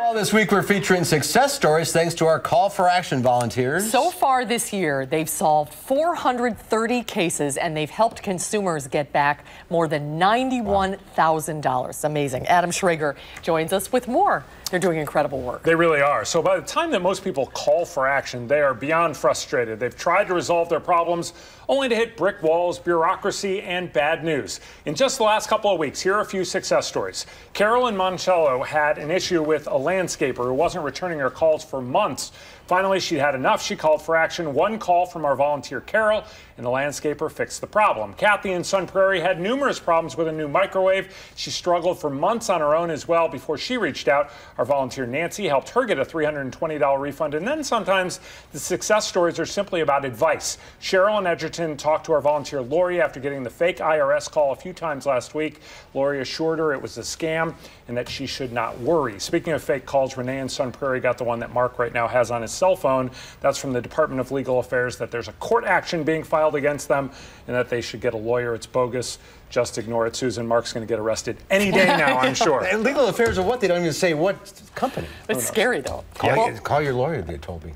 Well, this week we're featuring success stories thanks to our Call for Action volunteers. So far this year, they've solved 430 cases and they've helped consumers get back more than $91,000. Amazing. Adam Schrager joins us with more. They're doing incredible work. They really are. So by the time that most people call for action, they are beyond frustrated. They've tried to resolve their problems only to hit brick walls, bureaucracy, and bad news. In just the last couple of weeks, here are a few success stories. Carol in Monticello had an issue with a landscaper who wasn't returning her calls for months. Finally, she had enough. She called for action. One call from our volunteer, Carol, and the landscaper fixed the problem. Kathy in Sun Prairie had numerous problems with a new microwave. She struggled for months on her own as well before she reached out. Our volunteer, Nancy, helped her get a $320 refund. And then sometimes the success stories are simply about advice. Cheryl in Edgerton talked to our volunteer, Lori, after getting the fake IRS call a few times last week. Lori assured her it was a scam and that she should not worry. Speaking of fake calls, Renee in Sun Prairie got the one that Mark right now has on his cell phone. That's from the Department of Legal Affairs, that there's a court action being filed against them and that they should get a lawyer. It's bogus. Just ignore it, Susan. Mark's going to get arrested any day now, I'm sure. And legal affairs are what? They don't even say what company. It's scary, though. Call your lawyer, they told me.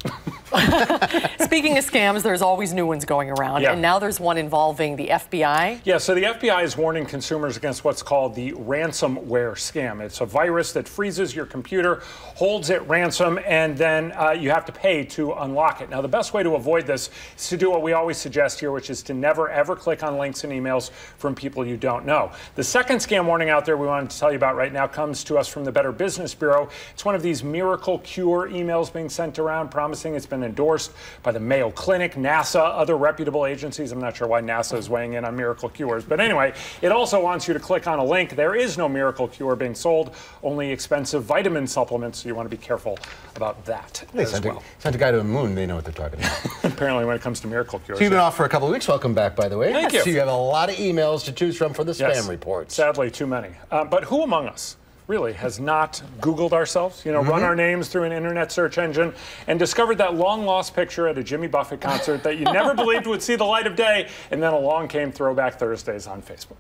Speaking of scams, there's always new ones going around, and now there's one involving the FBI. Yeah, so the FBI is warning consumers against what's called the ransomware scam. It's a virus that freezes your computer, holds it ransom, and then you have to pay to unlock it. Now, the best way to avoid this is to do what we always suggest here, which is to never, ever click on links and emails from people you don't know. The second scam warning out there we wanted to tell you about right now comes to us from the Better Business Bureau. It's one of these miracle cure emails being sent around promising it's been endorsed by the Mayo Clinic, NASA, other reputable agencies. I'm not sure why NASA is weighing in on miracle cures, but anyway, it also wants you to click on a link. There is no miracle cure being sold, only expensive vitamin supplements, so you want to be careful about that as well. Sent a guy to the moon, they know what they're talking about. Apparently when it comes to miracle cures. So you've been off for a couple of weeks. Welcome back, by the way. Thank you. So you have a lot of emails to choose from for the spam reports. Sadly, too many. But who among us really has not Googled ourselves, run our names through an internet search engine and discovered that long-lost picture at a Jimmy Buffett concert that you never believed would see the light of day, and then along came Throwback Thursdays on Facebook.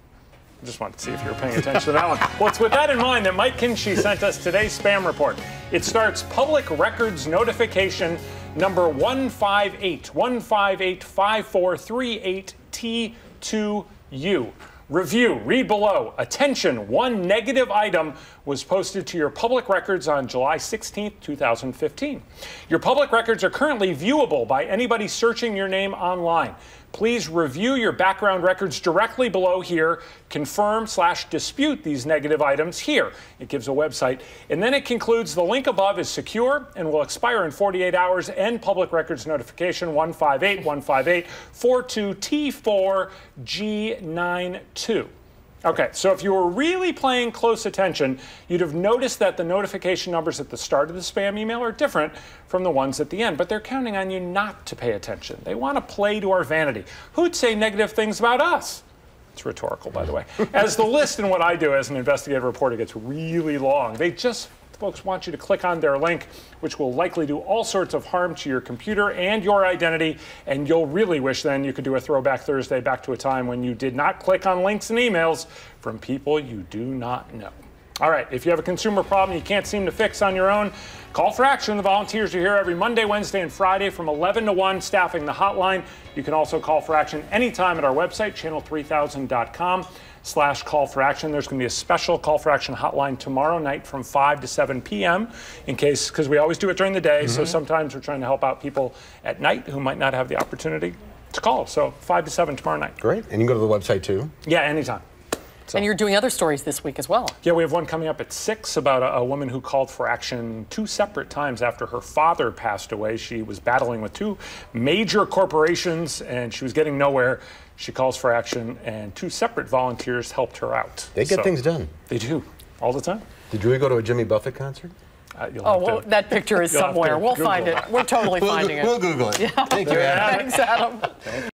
I just wanted to see if you were paying attention to that one. Well, it's with that in mind that Mike Kinsey sent us today's spam report. It starts public records notification number 158-158-5438-T2U. Review, read below. Attention, one negative item was posted to your public records on July 16th, 2015. Your public records are currently viewable by anybody searching your name online. Please review your background records directly below here. Confirm/dispute these negative items here. It gives a website. And then it concludes the link above is secure and will expire in 48 hours. End public records notification 158-158-42T4G92. Okay, so if you were really paying close attention, you'd have noticed that the notification numbers at the start of the spam email are different from the ones at the end, but they're counting on you not to pay attention. They want to play to our vanity. Who'd say negative things about us? It's rhetorical, by the way. As the list in what I do as an investigative reporter gets really long, folks want you to click on their link, which will likely do all sorts of harm to your computer and your identity, and you'll really wish then you could do a Throwback Thursday back to a time when you did not click on links and emails from people you do not know. All right, if you have a consumer problem you can't seem to fix on your own, call for action. The volunteers are here every Monday, Wednesday, and Friday from 11 to 1, staffing the hotline. You can also call for action anytime at our website, channel3000.com/call for action. There's going to be a special call for action hotline tomorrow night from 5 to 7 p.m. because we always do it during the day, so sometimes we're trying to help out people at night who might not have the opportunity to call. So 5 to 7 tomorrow night. Great. And you can go to the website too? Yeah, anytime. So. And you're doing other stories this week as well. Yeah, we have one coming up at 6 about a woman who called for action 2 separate times after her father passed away. She was battling with 2 major corporations and she was getting nowhere. She calls for action and 2 separate volunteers helped her out. They get things done. They do, all the time. Did you really go to a Jimmy Buffett concert? Well, that picture is somewhere. We'll find it. We're totally finding it. We'll Google it. Yeah. Thank you, Adam. Thanks, Adam.